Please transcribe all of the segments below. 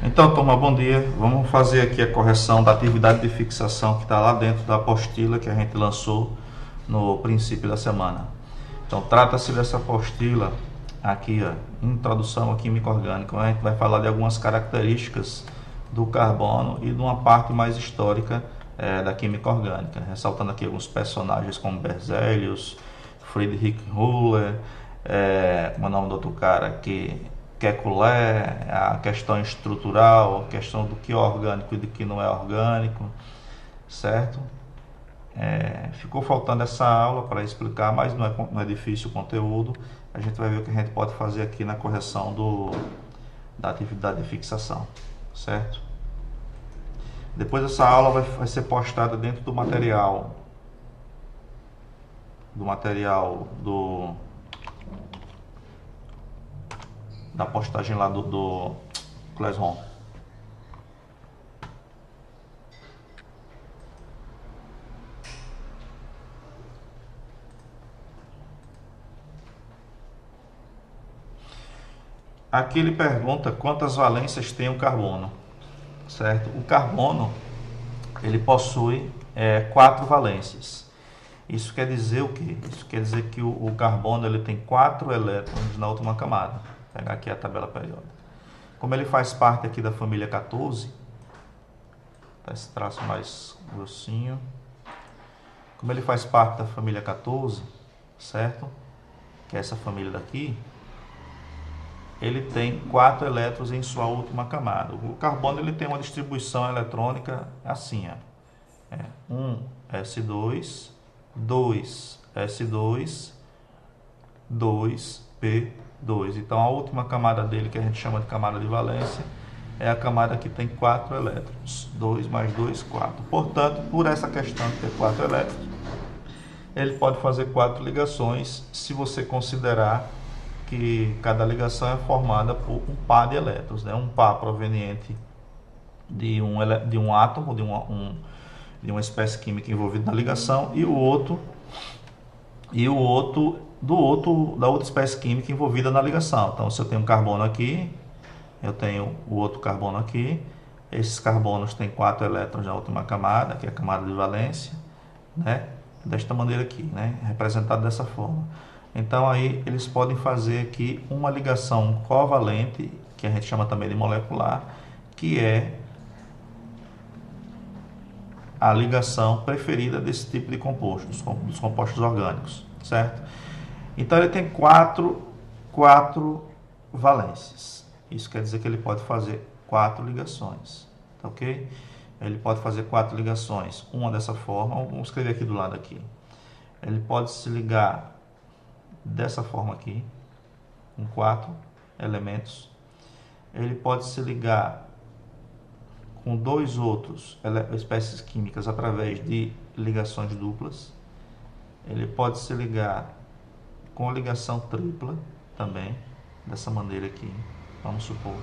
Então, turma, bom dia. Vamos fazer aqui a correção da atividade de fixação que está lá dentro da apostila que a gente lançou no princípio da semana. Então, trata-se dessa apostila aqui, ó, Introdução à Química Orgânica, onde a gente vai falar de algumas características do carbono e de uma parte mais histórica da química orgânica, ressaltando aqui alguns personagens como Berzelius, Friedrich Müller, como é o nome do outro cara aqui, Kekulé, a questão estrutural, a questão do que é orgânico e do que não é orgânico, certo? Ficou faltando essa aula para explicar, mas não é difícil o conteúdo. A gente vai ver o que a gente pode fazer aqui na correção da atividade de fixação, certo? Depois essa aula vai ser postada dentro do material da postagem lá do Classroom. Aqui ele pergunta quantas valências tem o carbono, certo? O carbono ele possui 4 valências. Isso quer dizer o quê? Isso quer dizer que o carbono ele tem 4 elétrons na última camada. Vou pegar aqui a tabela periódica. Como ele faz parte aqui da família 14, tá esse traço mais grossinho. Como ele faz parte da família 14, certo? Que é essa família daqui, ele tem 4 elétrons em sua última camada. O carbono ele tem uma distribuição eletrônica assim, ó. 1s2, 2s2, 2p2. Então a última camada dele, que a gente chama de camada de valência, é a camada que tem 4 elétrons. 2 mais 2, 4. Portanto, por essa questão de ter 4 elétrons, ele pode fazer 4 ligações, se você considerar que cada ligação é formada por um par de elétrons, né? Um par proveniente de um átomo, de uma espécie química envolvida na ligação, e o outro da outra espécie química envolvida na ligação. Então, se eu tenho um carbono aqui, eu tenho o outro carbono aqui, esses carbonos têm 4 elétrons na última camada, que é a camada de valência, né? Desta maneira aqui, né? Representado dessa forma. Então aí eles podem fazer aqui uma ligação covalente, que a gente chama também de molecular, que é a ligação preferida desse tipo de composto, dos compostos orgânicos, certo? Então ele tem 4 valências. Isso quer dizer que ele pode fazer 4 ligações, tá ok? Ele pode fazer 4 ligações, uma dessa forma, vamos escrever aqui do lado aqui. Ele pode se ligar dessa forma aqui, com 4 elementos. Ele pode se ligar com 2 outros espécies químicas através de ligações duplas. Ele pode se ligar com ligação tripla também, dessa maneira aqui. Vamos supor,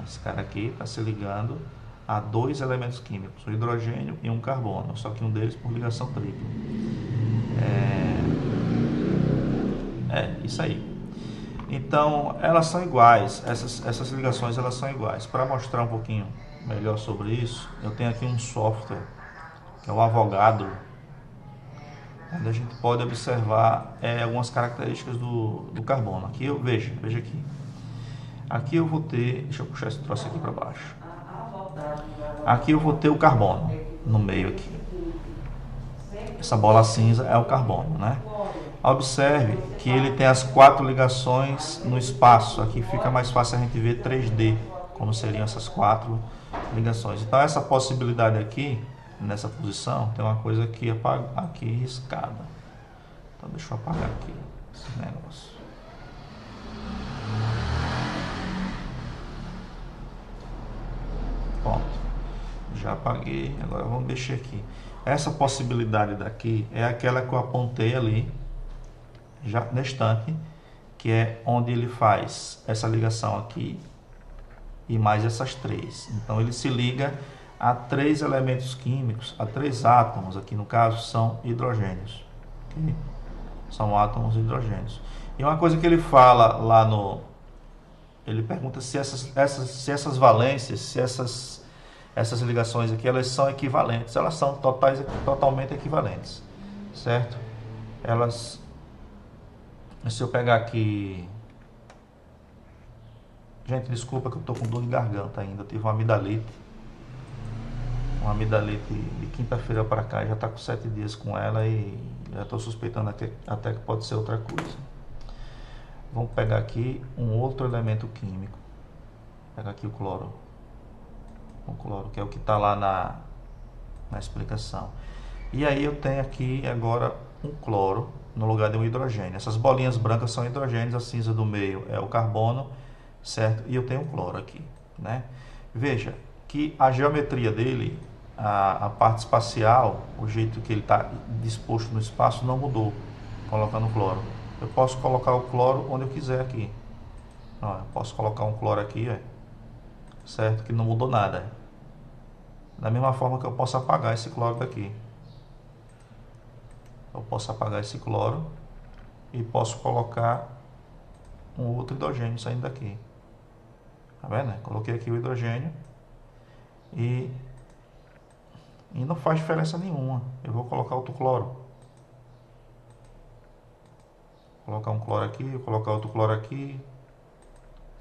esse cara aqui está se ligando a 2 elementos químicos, um hidrogênio e um carbono, só que um deles por ligação tripla. Isso aí. Então, elas são iguais, essas ligações elas são iguais. Para mostrar um pouquinho melhor sobre isso, eu tenho aqui um software, que é o Avogadro, onde a gente pode observar algumas características do carbono. Aqui veja aqui. Aqui eu vou ter, deixa eu puxar esse troço aqui para baixo. Aqui eu vou ter o carbono no meio aqui. Essa bola cinza é o carbono, né? Observe que ele tem as 4 ligações no espaço. Aqui fica mais fácil a gente ver 3D, como seriam essas 4 ligações. Então essa possibilidade aqui, nessa posição, tem uma coisa aqui riscada. Então deixa eu apagar aqui esse negócio. Pronto. Já apaguei, agora vamos mexer aqui. Essa possibilidade daqui é aquela que eu apontei ali, já na estante, que é onde ele faz essa ligação aqui e mais essas 3. Então ele se liga a 3 elementos químicos, a 3 átomos, aqui no caso são hidrogênios. Okay? São átomos hidrogênios. E uma coisa que ele fala lá Ele pergunta se essas valências, se essas ligações aqui, elas são equivalentes. Elas são totalmente equivalentes, certo? Elas, se eu pegar aqui... Gente, desculpa que eu tô com dor de garganta ainda. Eu tive uma amidalite de quinta-feira para cá. Já tá com 7 dias com ela e já tô suspeitando até que pode ser outra coisa. Vamos pegar aqui um outro elemento químico. Vou pegar aqui o cloro. O cloro, que é o que está lá na explicação. E aí eu tenho aqui agora um cloro no lugar de um hidrogênio. Essas bolinhas brancas são hidrogênios, a cinza do meio é o carbono, certo? E eu tenho um cloro aqui, né? Veja que a geometria dele, a parte espacial, o jeito que ele está disposto no espaço não mudou, colocando cloro. Eu posso colocar o cloro onde eu quiser aqui. Ó, eu posso colocar um cloro aqui, ó, certo? Que não mudou nada. Da mesma forma que eu posso apagar esse cloro daqui. Eu posso apagar esse cloro e posso colocar um outro hidrogênio saindo daqui. Tá vendo? Coloquei aqui o hidrogênio e não faz diferença nenhuma. Eu vou colocar outro cloro. Vou colocar um cloro aqui, vou colocar outro cloro aqui,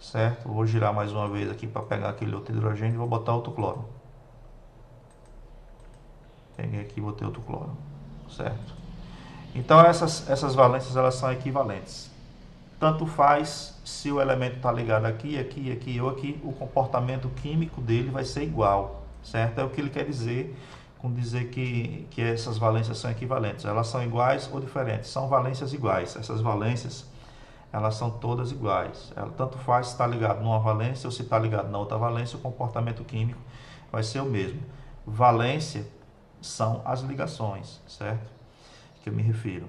certo? Vou girar mais uma vez aqui para pegar aquele outro hidrogênio e vou botar outro cloro. Peguei aqui e botei outro cloro, certo? Então essas valências, elas são equivalentes. Tanto faz se o elemento está ligado aqui, aqui, aqui ou aqui, o comportamento químico dele vai ser igual, certo? É o que ele quer dizer com dizer que essas valências são equivalentes. Elas são iguais ou diferentes? São valências iguais. Essas valências, elas são todas iguais. Tanto faz se está ligado numa valência ou se está ligado na outra valência, o comportamento químico vai ser o mesmo. Valência são as ligações, certo? Que eu me refiro.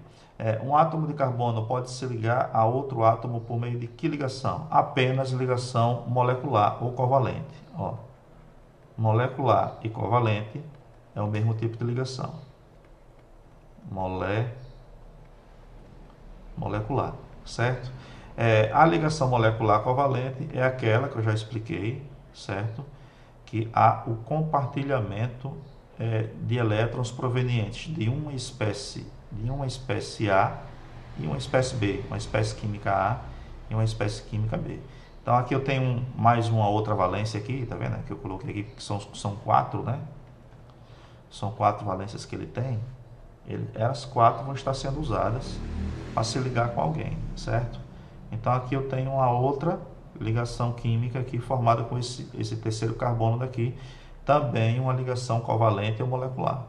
Um átomo de carbono pode se ligar a outro átomo por meio de que ligação? Apenas ligação molecular ou covalente. Ó, molecular e covalente é o mesmo tipo de ligação. Molecular, certo? A ligação molecular covalente é aquela que eu já expliquei, certo? Que há o compartilhamento de elétrons provenientes de uma espécie A e uma espécie B, uma espécie química A e uma espécie química B. Então aqui eu tenho mais uma outra valência aqui, tá vendo? Que eu coloquei aqui, que são 4, né? São 4 valências que ele tem. As 4 vão estar sendo usadas para se ligar com alguém, certo? Então aqui eu tenho uma outra ligação química aqui formada com esse terceiro carbono daqui, também uma ligação covalente ou molecular,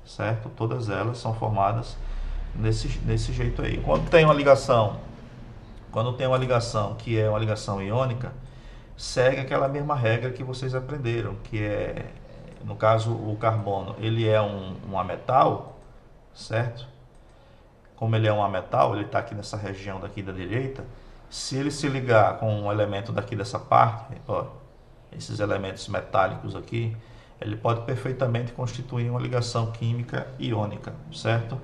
certo? Todas elas são formadas nesse jeito aí. Quando tem uma ligação que é uma ligação iônica, segue aquela mesma regra que vocês aprenderam, que é, no caso, o carbono, ele é um ametal, certo? Como ele é um ametal, ele está aqui nessa região daqui da direita. Se ele se ligar com um elemento daqui dessa parte, ó, esses elementos metálicos aqui, ele pode perfeitamente constituir uma ligação química iônica, certo?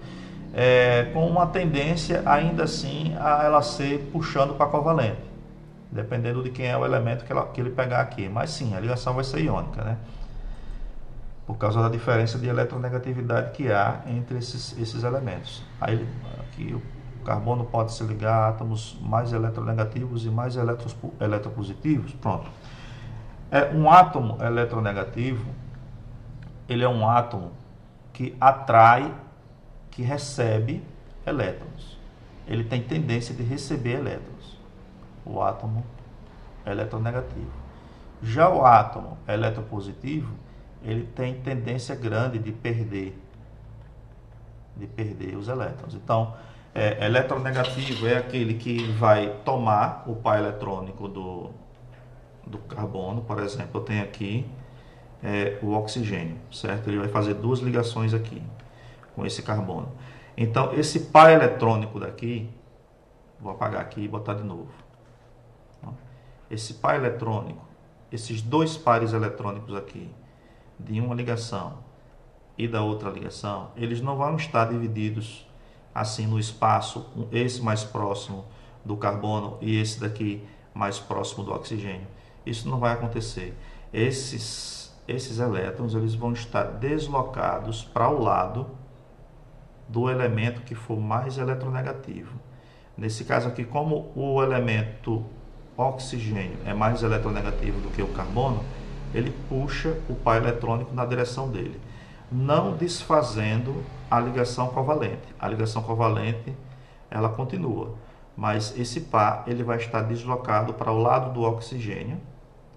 Com uma tendência, ainda assim, a ela ser puxando para covalente, dependendo de quem é o elemento que ele pegar aqui. Mas sim, a ligação vai ser iônica, né? Por causa da diferença de eletronegatividade que há entre esses elementos. Aí, aqui o carbono pode se ligar a átomos mais eletronegativos e mais eletropositivos. Pronto. Um átomo eletronegativo, ele é um átomo que atrai, que recebe elétrons. Ele tem tendência de receber elétrons. O átomo eletronegativo. Já o átomo eletropositivo, ele tem tendência grande de perder os elétrons. Então, eletronegativo é aquele que vai tomar o par eletrônico do carbono. Por exemplo, eu tenho aqui o oxigênio, certo? Ele vai fazer 2 ligações aqui com esse carbono. Então, esse par eletrônico daqui, vou apagar aqui e botar de novo. Esse par eletrônico, esses 2 pares eletrônicos aqui, de uma ligação e da outra ligação, eles não vão estar divididos assim no espaço, esse mais próximo do carbono e esse daqui mais próximo do oxigênio. Isso não vai acontecer. Esses elétrons eles vão estar deslocados para o lado do elemento que for mais eletronegativo. Nesse caso aqui, como o elemento oxigênio é mais eletronegativo do que o carbono, ele puxa o par eletrônico na direção dele, não desfazendo a ligação covalente. A ligação covalente ela continua, mas esse par ele vai estar deslocado para o lado do oxigênio,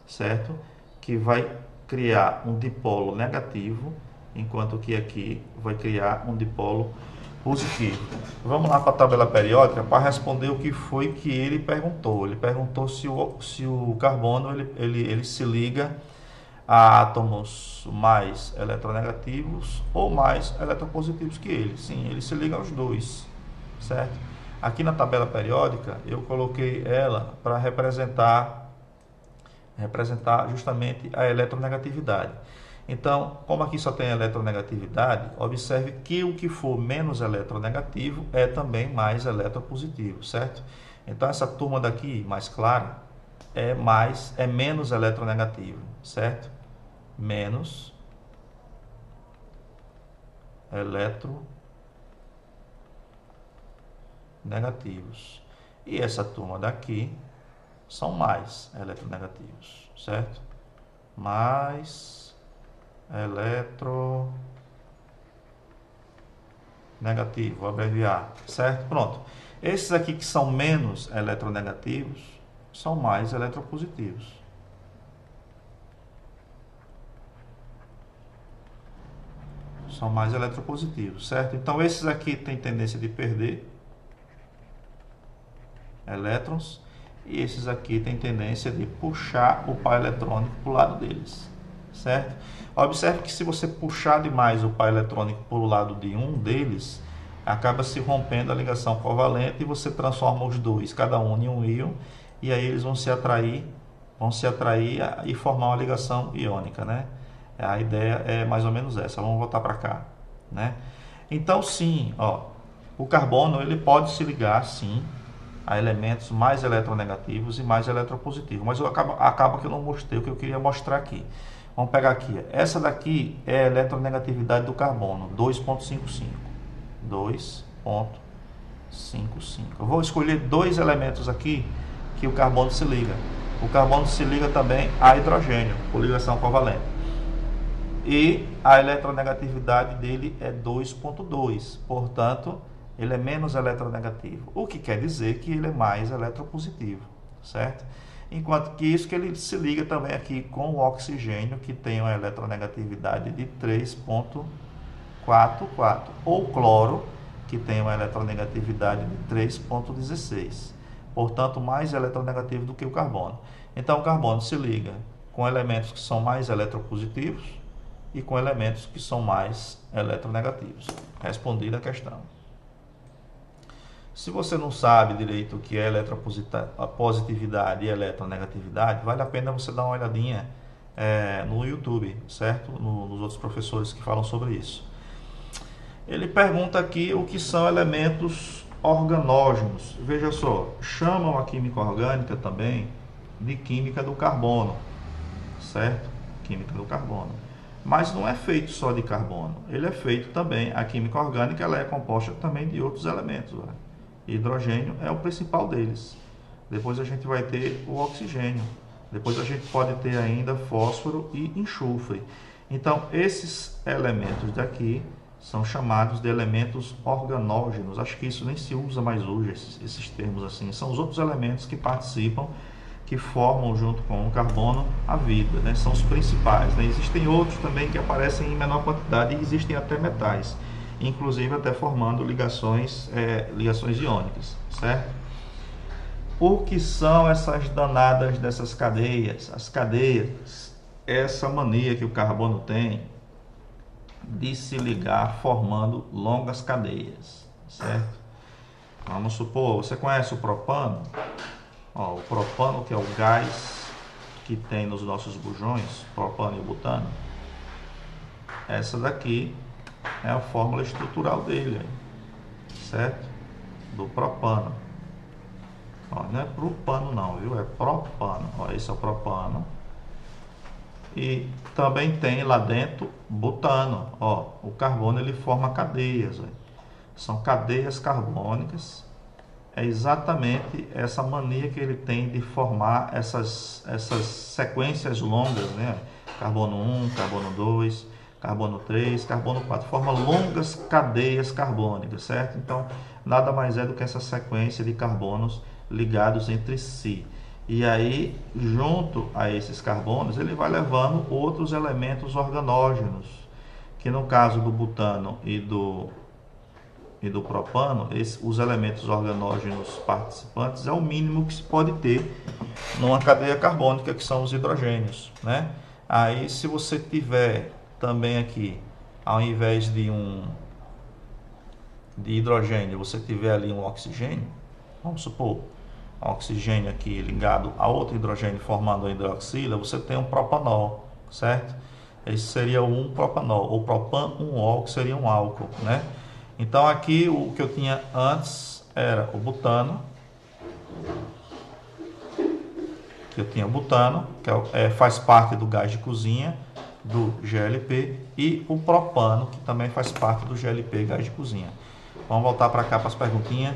certo? Que vai criar um dipolo negativo, enquanto que aqui vai criar um dipolo positivo. Vamos lá para a tabela periódica para responder o que foi que ele perguntou. Ele perguntou se o carbono ele se liga a átomos mais eletronegativos ou mais eletropositivos que ele. Sim, ele se liga aos dois, certo? Aqui na tabela periódica eu coloquei ela para representar justamente a eletronegatividade. Então, como aqui só tem eletronegatividade, observe que o que for menos eletronegativo é também mais eletropositivo, certo? Então, essa turma daqui, mais clara, é menos eletronegativo, certo? Menos eletronegativos. E essa turma daqui são mais eletronegativos, certo? Mais eletronegativo, vou abreviar, certo? Pronto. Esses aqui que são menos eletronegativos são mais eletropositivos. São mais eletropositivos, certo? Então esses aqui têm tendência de perder elétrons e esses aqui têm tendência de puxar o par eletrônico para o lado deles, certo? Observe que se você puxar demais o par eletrônico para o lado de um deles, acaba se rompendo a ligação covalente e você transforma os dois, cada um em um íon, e aí eles vão se atrair e formar uma ligação iônica, né? A ideia é mais ou menos essa. Vamos voltar para cá, né? Então sim, ó, o carbono ele pode se ligar sim a elementos mais eletronegativos e mais eletropositivos, mas acaba que eu não mostrei o que eu queria mostrar aqui. Vamos pegar aqui, essa daqui é a eletronegatividade do carbono, 2,55. 2,55. Eu vou escolher dois elementos aqui que o carbono se liga. O carbono se liga também a hidrogênio, por ligação covalente. E a eletronegatividade dele é 2,2. Portanto, ele é menos eletronegativo. O que quer dizer que ele é mais eletropositivo, certo? Enquanto que isso que ele se liga também aqui com o oxigênio, que tem uma eletronegatividade de 3,44, ou cloro, que tem uma eletronegatividade de 3,16. Portanto, mais eletronegativo do que o carbono. Então, o carbono se liga com elementos que são mais eletropositivos e com elementos que são mais eletronegativos. Respondida a questão. Se você não sabe direito o que é eletropositividade e eletronegatividade, vale a pena você dar uma olhadinha no YouTube, certo? Nos outros professores que falam sobre isso. Ele pergunta aqui o que são elementos organógenos. Veja só, chamam a química orgânica também de química do carbono, certo? Química do carbono. Mas não é feito só de carbono, ele é feito também, a química orgânica ela é composta também de outros elementos, né? Hidrogênio é o principal deles. Depois a gente vai ter o oxigênio. Depois a gente pode ter ainda fósforo e enxofre. Então, esses elementos daqui são chamados de elementos organógenos. Acho que isso nem se usa mais hoje, esses termos assim. São os outros elementos que participam, que formam junto com o carbono a vida, né? São os principais, né? Existem outros também que aparecem em menor quantidade e existem até metais, inclusive até formando ligações iônicas, certo? O que são essas danadas dessas cadeias? As cadeias, essa mania que o carbono tem de se ligar formando longas cadeias, certo? Vamos supor, você conhece o propano? Ó, o propano, que é o gás que tem nos nossos bujões, propano e butano. Essa daqui é a fórmula estrutural dele, certo? Do propano. Ó, não é propano não, viu? É propano. Ó, esse é o propano. E também tem lá dentro butano. Ó, o carbono ele forma cadeias. Ó. São cadeias carbônicas. É exatamente essa mania que ele tem de formar essas sequências longas, né? Carbono 1, carbono 2, carbono 3, carbono 4. Forma longas cadeias carbônicas, certo? Então, nada mais é do que essa sequência de carbonos ligados entre si. E aí, junto a esses carbonos, ele vai levando outros elementos organógenos, que no caso do butano e do propano, os elementos organógenos participantes é o mínimo que se pode ter numa cadeia carbônica, que são os hidrogênios, né? Aí, se você tiver também aqui, ao invés de hidrogênio, você tiver ali um oxigênio, vamos supor, um oxigênio aqui ligado a outro hidrogênio formando a hidroxila, você tem um propanol, certo? Esse seria um propanol, ou propan-1-ol, que seria um álcool, né? Então aqui o que eu tinha antes era o butano, que faz parte do gás de cozinha do GLP, e o propano, que também faz parte do GLP, gás de cozinha. Vamos voltar para cá para as perguntinhas.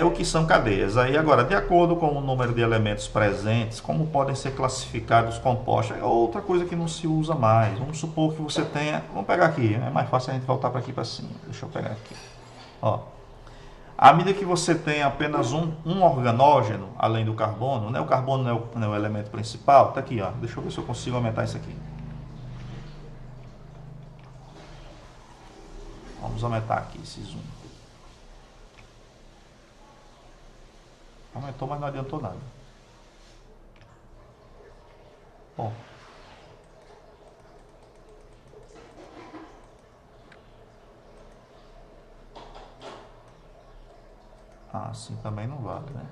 O que são cadeias? Aí agora, de acordo com o número de elementos presentes, como podem ser classificados os compostos? É outra coisa que não se usa mais. Vamos supor que você tenha... Vamos pegar aqui, é mais fácil a gente voltar para aqui para cima. Deixa eu pegar aqui. Ó. À medida que você tem apenas um organógeno, além do carbono, né? O carbono não é o elemento principal. Tá aqui, ó. Deixa eu ver se eu consigo aumentar isso aqui. Vamos aumentar aqui esse zoom. Aumentou, mas não adiantou nada. Bom. Assim também não vale, né?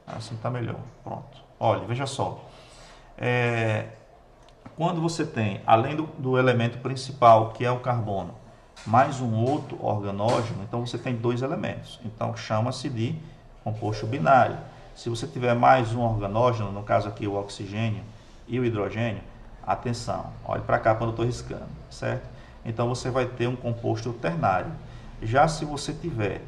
Assim tá melhor. Pronto. Olha, veja só. Quando você tem, além do elemento principal, que é o carbono, mais um outro organógeno, então você tem dois elementos. Então chama-se de composto binário. Se você tiver mais um organógeno, no caso aqui o oxigênio e o hidrogênio, atenção, olhe para cá quando eu estou riscando, certo? Então você vai ter um composto ternário. Já se você tiver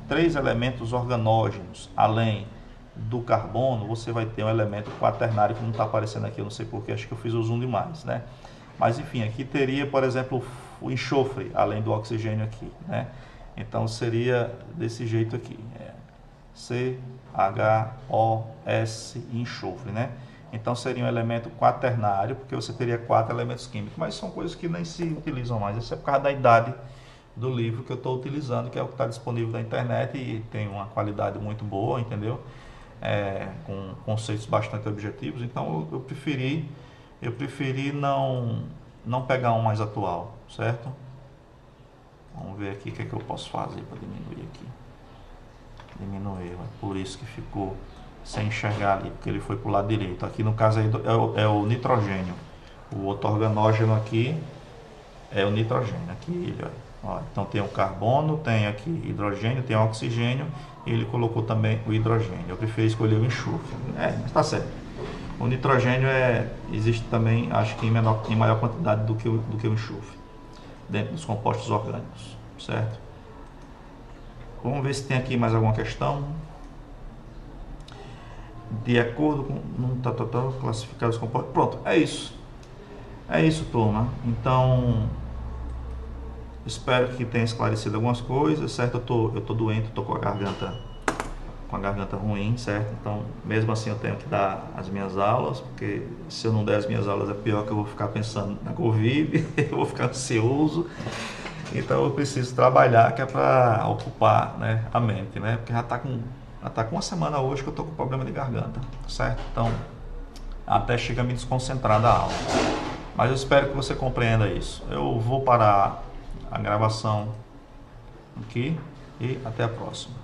três elementos organógenos além do carbono, você vai ter um elemento quaternário que não está aparecendo aqui, eu não sei porque, acho que eu fiz o zoom demais, né? Mas enfim, aqui teria, por exemplo, o enxofre, além do oxigênio aqui, né? Então seria desse jeito aqui, CHOS, enxofre, né? Então seria um elemento quaternário, porque você teria 4 elementos químicos, mas são coisas que nem se utilizam mais. Isso é por causa da idade do livro que eu estou utilizando, que é o que está disponível na internet e tem uma qualidade muito boa, entendeu? Com conceitos bastante objetivos. Então eu preferi não pegar um mais atual, certo? Vamos ver aqui o que é que eu posso fazer para diminuir aqui. Diminuir, por isso que ficou sem enxergar ali, porque ele foi para o lado direito. Aqui no caso é o nitrogênio. O outro organógeno aqui é o nitrogênio. Aqui ele, ó. Então tem o carbono, tem aqui hidrogênio, tem oxigênio, e ele colocou também o hidrogênio. Eu preferi escolher o enxofre. Mas está certo. O nitrogênio existe também, acho que em maior quantidade do que o enxofre, dentro dos compostos orgânicos, certo? Vamos ver se tem aqui mais alguma questão. De acordo com... classificar os compostos. Pronto, é isso. É isso, turma. Então, espero que tenha esclarecido algumas coisas, certo? Eu tô doente, tô com a garganta ruim, certo? Então, mesmo assim eu tenho que dar as minhas aulas, porque se eu não der as minhas aulas é pior, que eu vou ficar pensando na Covid, eu vou ficar ansioso. Então eu preciso trabalhar, que é para ocupar, né, a mente, né? Porque já tá com uma semana hoje que eu tô com problema de garganta, certo? Então, até chega a me desconcentrar da aula. Mas eu espero que você compreenda isso. Eu vou parar a gravação aqui e até a próxima.